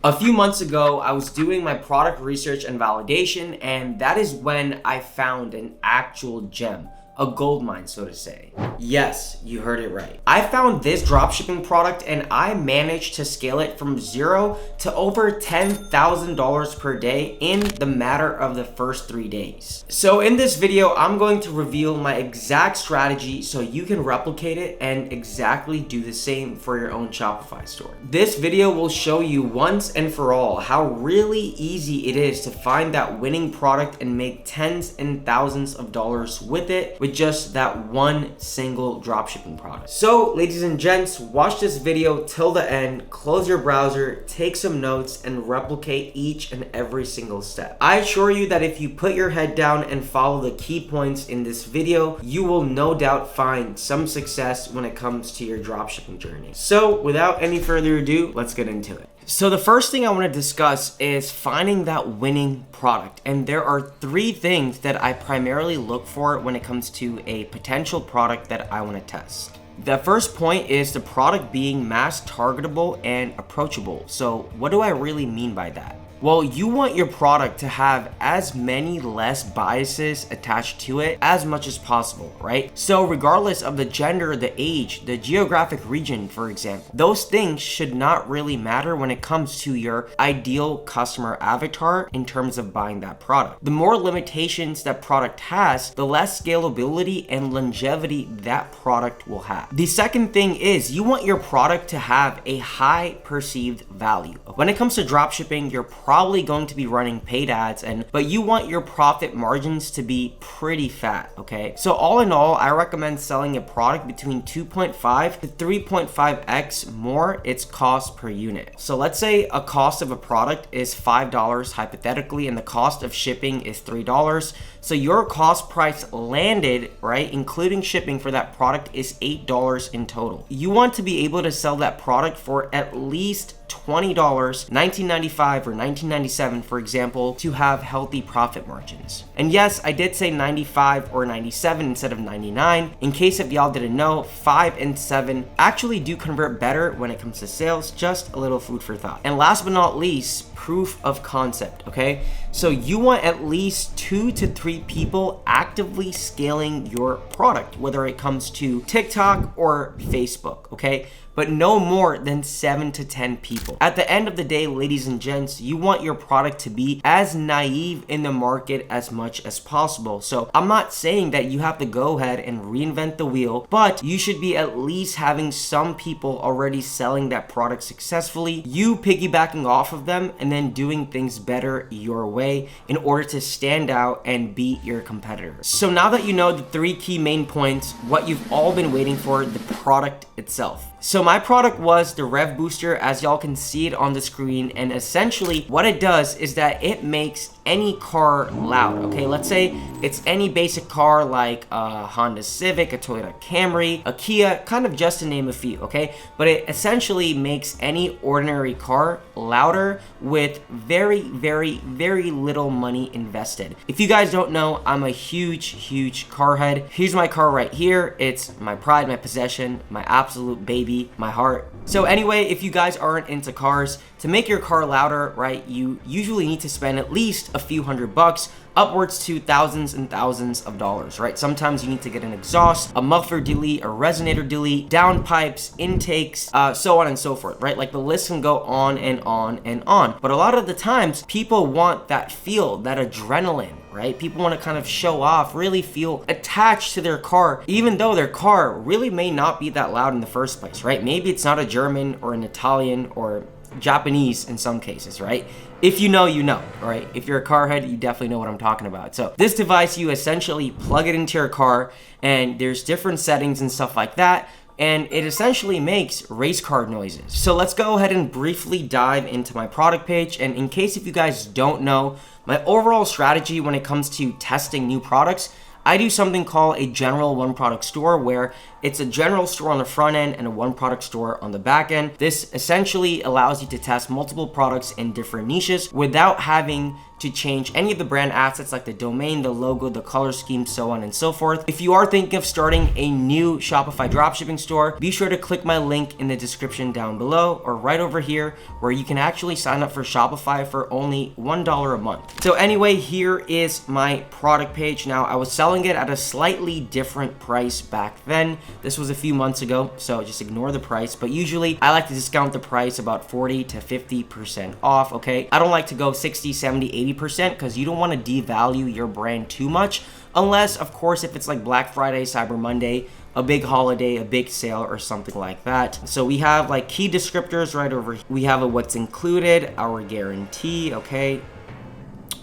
A few months ago, I was doing my product research and validation, and that is when I found an actual gem. A gold mine, so to say. Yes, you heard it right. I found this dropshipping product and I managed to scale it from zero to over $10,000 per day in the matter of the first 3 days. So in this video, I'm going to reveal my exact strategy so you can replicate it and exactly do the same for your own Shopify store. This video will show you once and for all how really easy it is to find that winning product and make tens and thousands of dollars with it with just that one single dropshipping product. So ladies and gents, watch this video till the end, close your browser, take some notes, and replicate each and every single step. I assure you that if you put your head down and follow the key points in this video, you will no doubt find some success when it comes to your dropshipping journey. So without any further ado, let's get into it. So the first thing I want to discuss is finding that winning product. And there are 3 things that I primarily look for when it comes to a potential product that I want to test. The first point is the product being mass targetable and approachable. So what do I really mean by that? Well, you want your product to have as many less biases attached to it as much as possible, right? So regardless of the gender, the age, the geographic region, for example, those things should not really matter when it comes to your ideal customer avatar in terms of buying that product. The more limitations that product has, the less scalability and longevity that product will have. The second thing is you want your product to have a high perceived value. When it comes to dropshipping, you're probably going to be running paid ads, but you want your profit margins to be pretty fat, okay? So all in all, I recommend selling a product between 2.5 to 3.5x more its cost per unit. So let's say a cost of a product is $5 hypothetically, and the cost of shipping is $3. So your cost price landed, right, including shipping for that product is $8 in total. You want to be able to sell that product for at least $20, $19.95 or $19.97, for example, to have healthy profit margins. And yes, I did say 95 or 97 instead of 99. In case if y'all didn't know, 5 and 7 actually do convert better when it comes to sales. Just a little food for thought. And last but not least, proof of concept, okay? So you want at least 2 to 3 people actively scaling your product, whether it comes to TikTok or Facebook, okay? But no more than 7 to 10 people. At the end of the day, ladies and gents, you want your product to be as naive in the market as much as possible. So I'm not saying that you have to go ahead and reinvent the wheel, but you should be at least having some people already selling that product successfully, you piggybacking off of them and then doing things better your way in order to stand out and beat your competitors. So now that you know the 3 key main points, what you've all been waiting for, the product itself. So my product was the Rev Booster, as y'all can see it on the screen, and essentially what it does is that it makes any car loud, okay? Let's say it's any basic car like a Honda Civic, a Toyota Camry, a Kia, kind of just to name a few, okay? But it essentially makes any ordinary car louder with very, very, very little money invested. If you guys don't know, I'm a huge car head. Here's my car right here. It's my pride, my possession, my absolute baby, my heart. So anyway, if you guys aren't into cars, to make your car louder, right, you usually need to spend at least a few $100, upwards to thousands and thousands of dollars, right? Sometimes you need to get an exhaust, a muffler delete, a resonator delete, downpipes, intakes, so on and so forth, right? Like the list can go on and on and on. But a lot of the times, people want that feel, that adrenaline, right? People want to kind of show off, really feel attached to their car, even though their car really may not be that loud in the first place, right? Maybe it's not a German or an Italian or Japanese in some cases, right? If you know, you know, right? If you're a car head, you definitely know what I'm talking about. So this device, you essentially plug it into your car and there's different settings and stuff like that. And it essentially makes race car noises. So let's go ahead and briefly dive into my product page. And in case if you guys don't know, my overall strategy when it comes to testing new products, I do something called a general one product store where It's a general store on the front end and a one product store on the back end. This essentially allows you to test multiple products in different niches without having to change any of the brand assets like the domain, the logo, the color scheme, so on and so forth. If you are thinking of starting a new Shopify dropshipping store, be sure to click my link in the description down below or right over here where you can actually sign up for Shopify for only $1 a month. So anyway, here is my product page. Now, I was selling it at a slightly different price back then. This was a few months ago, so just ignore the price. But usually I like to discount the price about 40 to 50% off, okay? I don't like to go 60, 70, 80% because you don't want to devalue your brand too much, unless, of course, if it's like Black Friday, Cyber Monday, a big holiday, a big sale, or something like that. So we have like key descriptors right over here. We have a what's included, our guarantee, okay?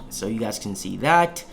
So you guys can see that.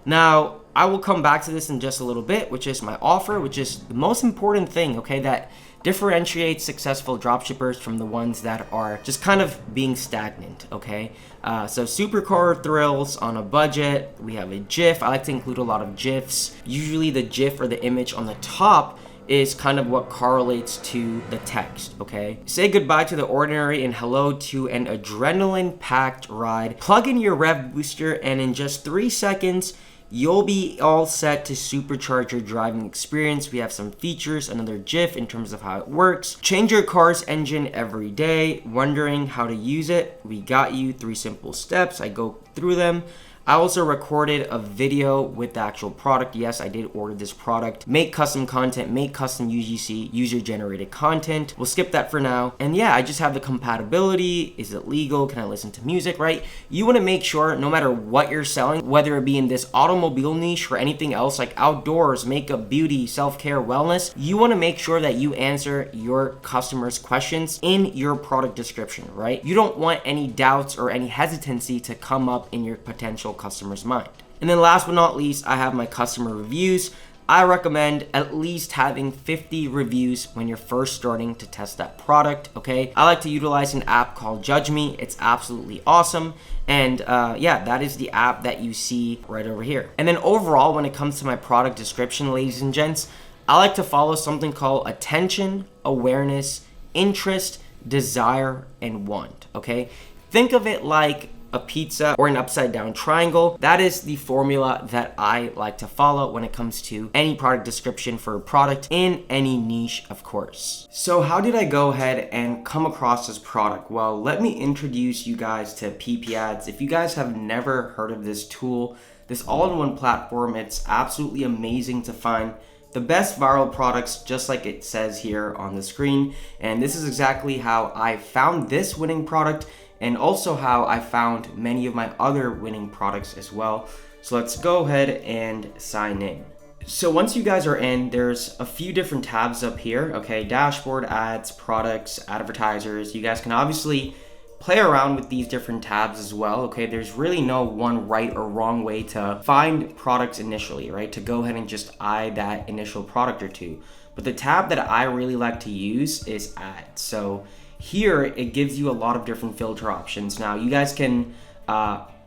Now, I will come back to this in just a little bit, which is my offer, which is the most important thing, okay, that differentiates successful dropshippers from the ones that are just kind of being stagnant, okay? So supercar thrills on a budget. We have a GIF. I like to include a lot of GIFs. Usually the GIF or the image on the top is kind of what correlates to the text, okay? Say goodbye to the ordinary and hello to an adrenaline-packed ride. Plug in your rev booster and in just 3 seconds, you'll be all set to supercharge your driving experience. We have some features, another GIF in terms of how it works. Change your car's engine every day. Wondering how to use it? We got you. 3 simple steps. I go through them. I also recorded a video with the actual product. Yes, I did order this product. Make custom content, make custom UGC, user-generated content. We'll skip that for now. And yeah, I just have the compatibility. Is it legal? Can I listen to music, right? You want to make sure no matter what you're selling, whether it be in this automobile niche or anything else like outdoors, makeup, beauty, self-care, wellness, you want to make sure that you answer your customers' questions in your product description, right? You don't want any doubts or any hesitancy to come up in your potential customer's mind. And then last but not least, I have my customer reviews. I recommend at least having 50 reviews when you're first starting to test that product, okay? I like to utilize an app called Judge Me. It's absolutely awesome. And yeah, that is the app that you see right over here. And then overall, when it comes to my product description, ladies and gents, I like to follow something called attention, awareness, interest, desire, and want, okay? Think of it like a pizza or an upside down triangle. That is the formula that I like to follow when it comes to any product description for a product in any niche, of course. So how did I go ahead and come across this product? Well, let me introduce you guys to PP Ads. If you guys have never heard of this tool, this all-in-one platform, it's absolutely amazing to find the best viral products, just like it says here on the screen. And this is exactly how I found this winning product, and also how I found many of my other winning products as well. So let's go ahead and sign in. So once you guys are in, there's a few different tabs up here, okay? Dashboard, ads, products, advertisers. You guys can obviously play around with these different tabs as well, okay? There's really no one right or wrong way to find products initially, right? To go ahead and just eye that initial product or two. But the tab that I really like to use is ads. So here, it gives you a lot of different filter options. Now, you guys can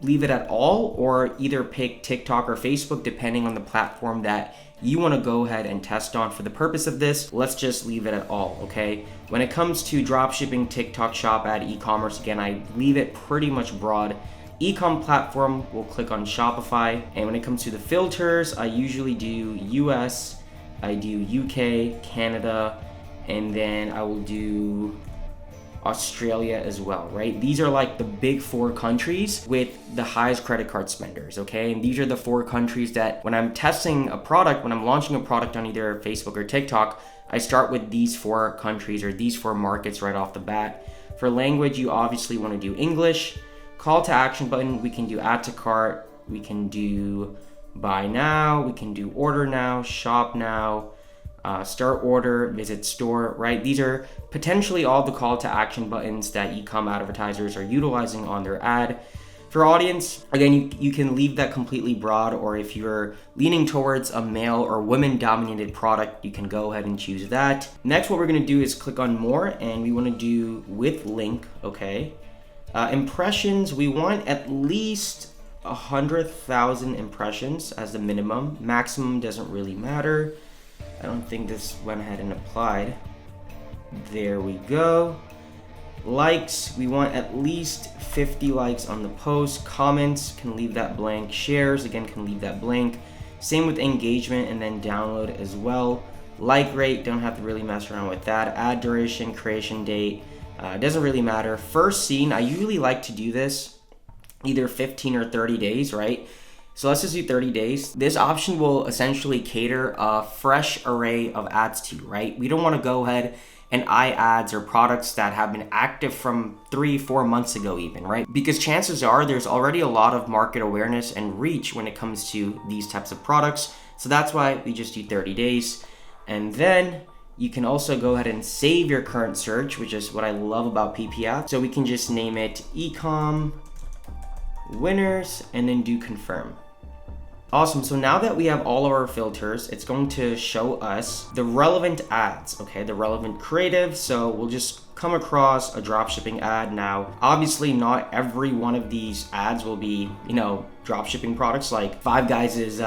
leave it at all or either pick TikTok or Facebook, depending on the platform that you want to go ahead and test on. For the purpose of this, let's just leave it at all, okay? When it comes to dropshipping, TikTok, shop ad, e-commerce, again, I leave it pretty much broad. E-com platform, we'll click on Shopify. And when it comes to the filters, I usually do US, I do UK, Canada, and then I will do Australia as well, right? These are like the big 4 countries with the highest credit card spenders, okay? And these are the 4 countries that when I'm testing a product, when I'm launching a product on either Facebook or TikTok, I start with these 4 countries or these 4 markets right off the bat. For language, you obviously want to do English. Call to action button, we can do add to cart, we can do buy now, we can do order now, shop now, start order, visit store, right? These are potentially all the call to action buttons that e-com advertisers are utilizing on their ad. For audience, again, you can leave that completely broad, or if you're leaning towards a male or women dominated product, you can go ahead and choose that. Next, what we're gonna do is click on more, and we wanna do with link, okay? Impressions, we want at least 100,000 impressions as the minimum. Maximum doesn't really matter. I don't think this went ahead and applied. There we go. Likes, we want at least 50 likes on the post. Comments, can leave that blank. Shares, again, can leave that blank. Same with engagement, and then download as well. Like rate, don't have to really mess around with that. Ad duration, creation date, doesn't really matter. First seen, I usually like to do this either 15 or 30 days, right? So let's just do 30 days. This option will essentially cater a fresh array of ads to you, right? We don't want to go ahead and ads or products that have been active from 3-4 months ago even, right? Because chances are there's already a lot of market awareness and reach when it comes to these types of products. So that's why we just do 30 days. And then you can also go ahead and save your current search, which is what I love about PP ads. So we can just name it ecom winners and then do confirm. Awesome, so now that we have all of our filters, it's going to show us the relevant ads, okay? The relevant creative, so we'll just come across a dropshipping ad. Now, obviously not every one of these ads will be, dropshipping products, like Five Guys is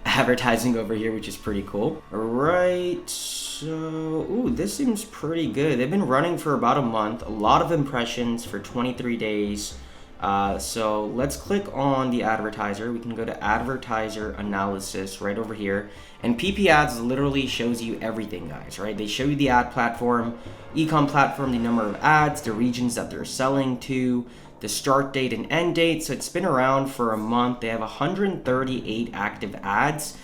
advertising over here, which is pretty cool. All right, so, this seems pretty good. They've been running for about a month, a lot of impressions for 23 days. So let's click on the advertiser. We can go to advertiser analysis right over here, and PP ads literally shows you everything, guys, right? They show you the ad platform, ecom platform, the number of ads, the regions that they're selling to, the start date and end date. So it's been around for a month. They have 138 active ads.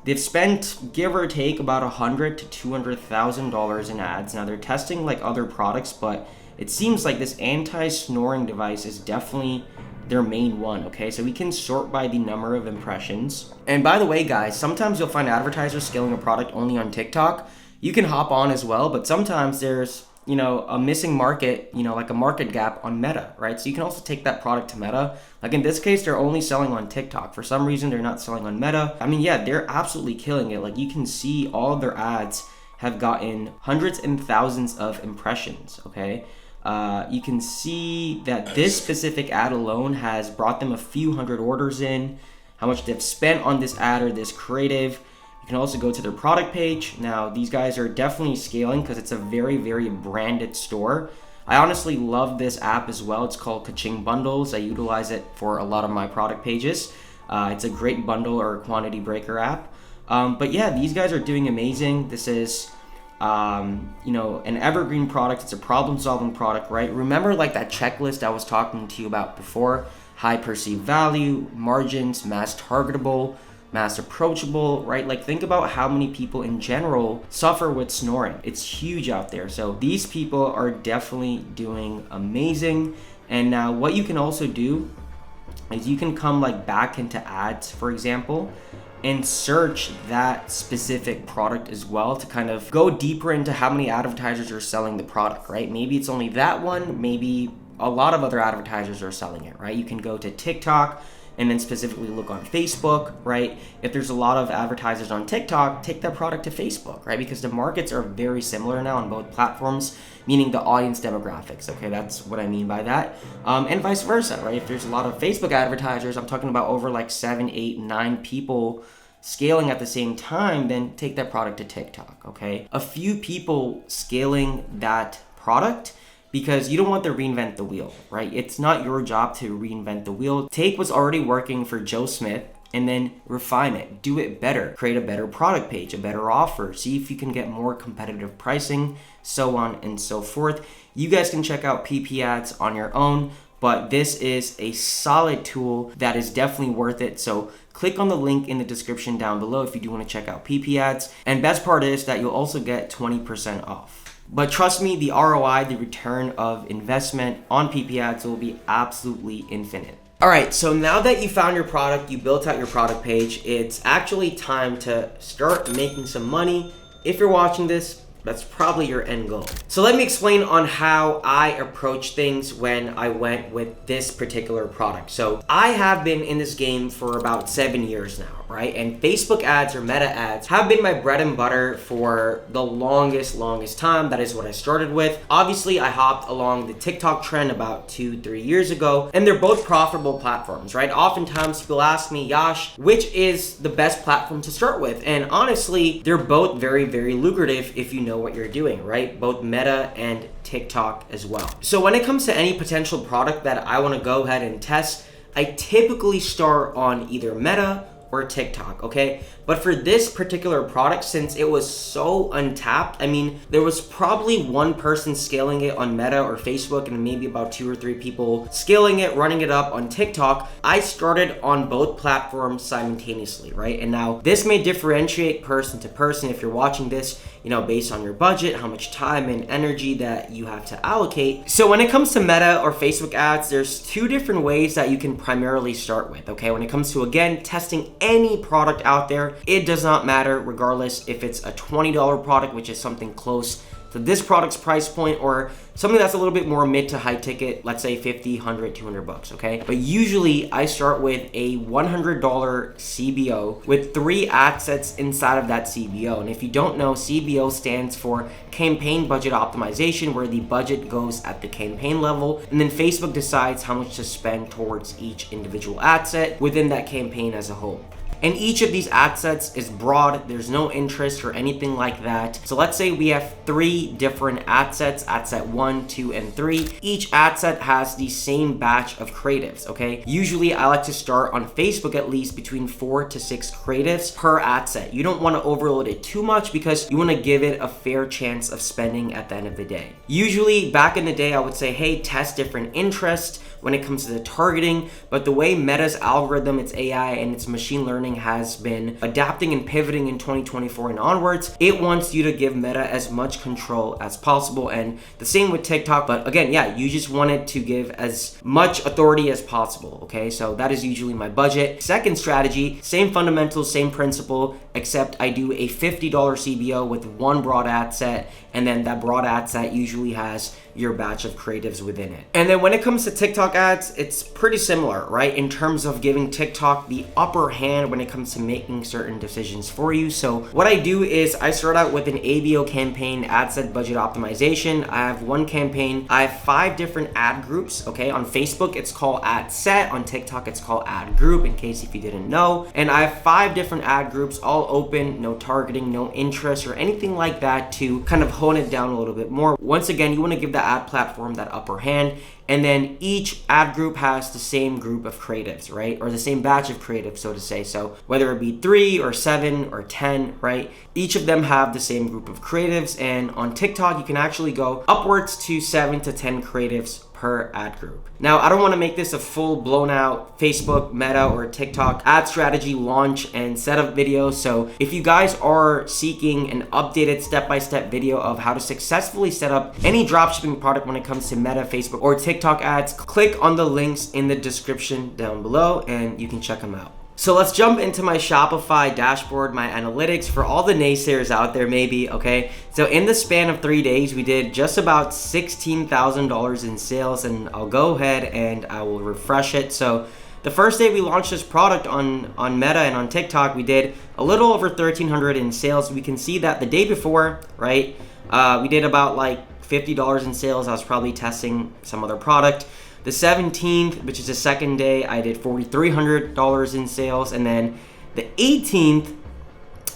They've spent, give or take, about $100,000 to $200,000 in ads. Now they're testing like other products, but it seems like this anti-snoring device is definitely their main one, okay? So we can sort by the number of impressions. And by the way, guys, sometimes you'll find advertisers scaling a product only on TikTok. You can hop on as well, but sometimes there's, a missing market, like a market gap on Meta, right? So you can also take that product to Meta. Like in this case, they're only selling on TikTok. For some reason, they're not selling on Meta. I mean, yeah, they're absolutely killing it. Like you can see all of their ads have gotten hundreds and thousands of impressions, okay? You can see that this specific ad alone has brought them a few hundred orders in, how much they've spent on this ad or this creative. You can also go to their product page. Now, these guys are definitely scaling because it's a very, very branded store. I honestly love this app as well. It's called Kaching Bundles. I utilize it for a lot of my product pages. It's a great bundle or quantity breaker app. But yeah, these guys are doing amazing. This is an evergreen product. It's a problem-solving product, right? Remember like that checklist I was talking to you about before? High perceived value, margins, mass targetable, mass approachable, right? Like think about how many people in general suffer with snoring. It's huge out there. So these people are definitely doing amazing. And now what you can also do is you can come like back into ads, for example, and search that specific product as well to kind of go deeper into how many advertisers are selling the product, right? Maybe it's only that one, maybe a lot of other advertisers are selling it, right? You can go to TikTok and then specifically look on Facebook, right? If there's a lot of advertisers on TikTok, take that product to Facebook, right? Because the markets are very similar now on both platforms, meaning the audience demographics, okay? That's what I mean by that. And vice versa, right? If there's a lot of Facebook advertisers, I'm talking about over like 7, 8, 9 people scaling at the same time, then take that product to TikTok, okay? A few people scaling that product, because you don't want to reinvent the wheel, right? It's not your job to reinvent the wheel. Take what's already working for Joe Smith and then refine it, do it better, create a better product page, a better offer, see if you can get more competitive pricing, so on and so forth. You guys can check out PP ads on your own, but this is a solid tool that is definitely worth it. So click on the link in the description down below if you do want to check out PP ads. And best part is that you'll also get 20% off. But trust me, the ROI, the return of investment on PP ads will be absolutely infinite. All right, so now that you found your product, you built out your product page, it's actually time to start making some money. If you're watching this, that's probably your end goal. So let me explain on how I approach things when I went with this particular product. So I have been in this game for about 7 years now, right? And Facebook ads or meta ads have been my bread and butter for the longest time. That is what I started with. Obviously, I hopped along the TikTok trend about 2-3 years ago, and they're both profitable platforms, right? Oftentimes people ask me, Yash, which is the best platform to start with? And honestly, they're both very, very lucrative if you know what you're doing, right? Both Meta and TikTok as well. So when it comes to any potential product that I want to go ahead and test, I typically start on either Meta or TikTok, okay? But for this particular product, since it was so untapped, I mean, there was probably one person scaling it on Meta or Facebook and maybe about 2 or 3 people scaling it, running it up on TikTok. I started on both platforms simultaneously, right? And now this may differentiate person to person if you're watching this, you know, based on your budget, how much time and energy that you have to allocate. So when it comes to Meta or Facebook ads, there's 2 different ways that you can primarily start with, okay? When it comes to, again, testing any product out there, it does not matter regardless if it's a $20 product, which is something close to this product's price point, or something that's a little bit more mid to high ticket, let's say 50, 100, 200 bucks, okay? But usually I start with a $100 CBO with 3 ad sets inside of that CBO. And if you don't know, CBO stands for campaign budget optimization, where the budget goes at the campaign level, and then Facebook decides how much to spend towards each individual ad set within that campaign as a whole. And each of these ad sets is broad. There's no interest or anything like that. So let's say we have 3 different ad sets, ad set 1, 2, and 3. Each ad set has the same batch of creatives, okay? Usually I like to start on Facebook at least between 4 to 6 creatives per ad set. You don't want to overload it too much because you want to give it a fair chance of spending at the end of the day. Usually back in the day, I would say, hey, test different interests when it comes to the targeting, but the way Meta's algorithm, its AI, and its machine learning has been adapting and pivoting in 2024 and onwards, it wants you to give Meta as much control as possible, and the same with TikTok. But again, yeah, you just want it to give as much authority as possible, okay? So that is usually my budget. Second strategy, same fundamentals, same principle, except I do a $50 CBO with 1 broad ad set, and then that broad ad set usually has your batch of creatives within it. And then when it comes to TikTok ads, it's pretty similar, right? In terms of giving TikTok the upper hand when it comes to making certain decisions for you. So what I do is I start out with an ABO campaign, ad set budget optimization. I have 1 campaign. I have 5 different ad groups, okay? On Facebook, it's called ad set. On TikTok, it's called ad group, in case if you didn't know. And I have 5 different ad groups, all open, no targeting, no interest or anything like that, to kind of hone it down a little bit more. Once again, you want to give the ad platform that upper hand, and then each ad group has the same group of creatives, right? Or the same batch of creatives, so to say. So whether it be 3 or 7 or 10, right? Each of them have the same group of creatives, and on TikTok, you can actually go upwards to 7 to 10 creatives per ad group. Now, I don't want to make this a full blown out Facebook, Meta, or TikTok ad strategy launch and setup video. So if you guys are seeking an updated step-by-step video of how to successfully set up any dropshipping product when it comes to Meta, Facebook, or TikTok ads, click on the links in the description down below and you can check them out. So let's jump into my Shopify dashboard, my analytics, for all the naysayers out there maybe, okay? So in the span of 3 days, we did just about $16,000 in sales, and I'll go ahead and I will refresh it. So the first day we launched this product on Meta and on TikTok, we did a little over $1,300 in sales. We can see that the day before, right, we did about like $50 in sales. I was probably testing some other product. The 17th, which is the second day, I did $4,300 in sales. And then the 18th,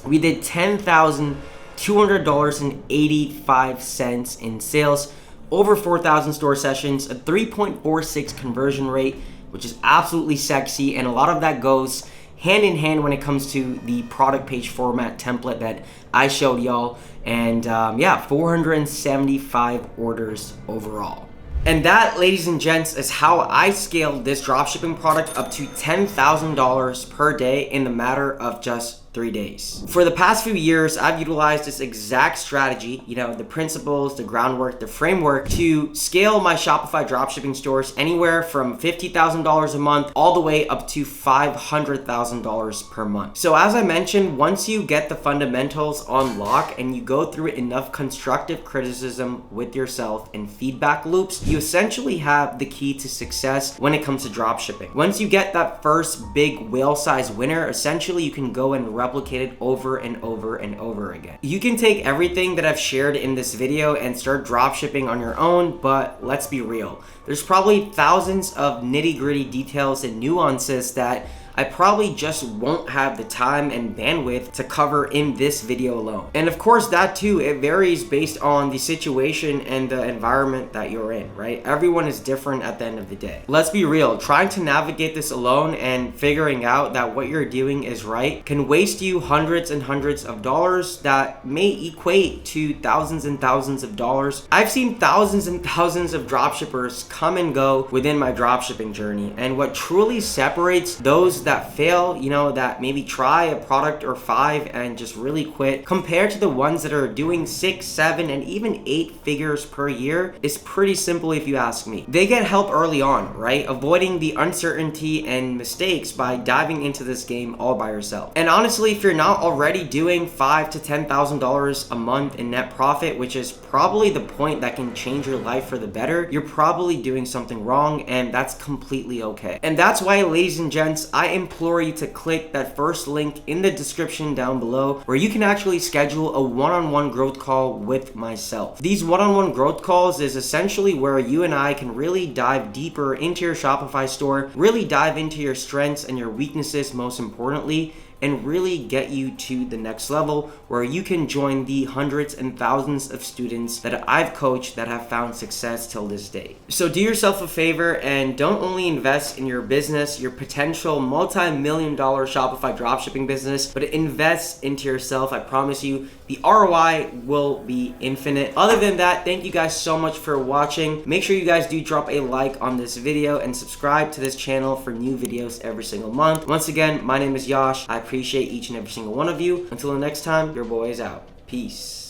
we did $10,200.85 in sales, over 4,000 store sessions, a 3.46 conversion rate, which is absolutely sexy. And a lot of that goes hand in hand when it comes to the product page format template that I showed y'all. And yeah, 475 orders overall. And that, ladies and gents, is how I scaled this dropshipping product up to $10,000 per day in the matter of just 3 days. For the past few years, I've utilized this exact strategy, the principles, the groundwork, the framework to scale my Shopify dropshipping stores anywhere from $50,000 a month all the way up to $500,000 per month. So as I mentioned, once you get the fundamentals on lock and you go through enough constructive criticism with yourself and feedback loops, you essentially have the key to success when it comes to dropshipping. Once you get that first big whale-sized winner, essentially you can go and replicate it over and over and over again. You can take everything that I've shared in this video and start dropshipping on your own, but let's be real. There's probably thousands of nitty-gritty details and nuances that I probably just won't have the time and bandwidth to cover in this video alone. And of course that too, it varies based on the situation and the environment that you're in, right? Everyone is different at the end of the day. Let's be real, trying to navigate this alone and figuring out that what you're doing is right can waste you hundreds and hundreds of dollars that may equate to thousands and thousands of dollars. I've seen thousands and thousands of dropshippers come and go within my dropshipping journey, and what truly separates those that fail, that maybe try a product or 5 and just really quit, compared to the ones that are doing 6, 7, and even 8 figures per year, is pretty simple if you ask me. They get help early on, right? Avoiding the uncertainty and mistakes by diving into this game all by yourself. And honestly, if you're not already doing $5,000 to $10,000 a month in net profit, which is probably the point that can change your life for the better, you're probably doing something wrong, and that's completely okay. And that's why, ladies and gents, I implore you to click that first link in the description down below where you can actually schedule a one-on-one growth call with myself. These one-on-one growth calls is essentially where you and I can really dive deeper into your Shopify store, really dive into your strengths and your weaknesses most importantly, and really get you to the next level where you can join the hundreds and thousands of students that I've coached that have found success till this day. So do yourself a favor and don't only invest in your business, your potential multi-million-dollar Shopify dropshipping business, but invest into yourself. I promise you, the ROI will be infinite. Other than that, thank you guys so much for watching. Make sure you guys do drop a like on this video and subscribe to this channel for new videos every single month. Once again, my name is Yash. I appreciate each and every single one of you. Until the next time, your boy is out. Peace.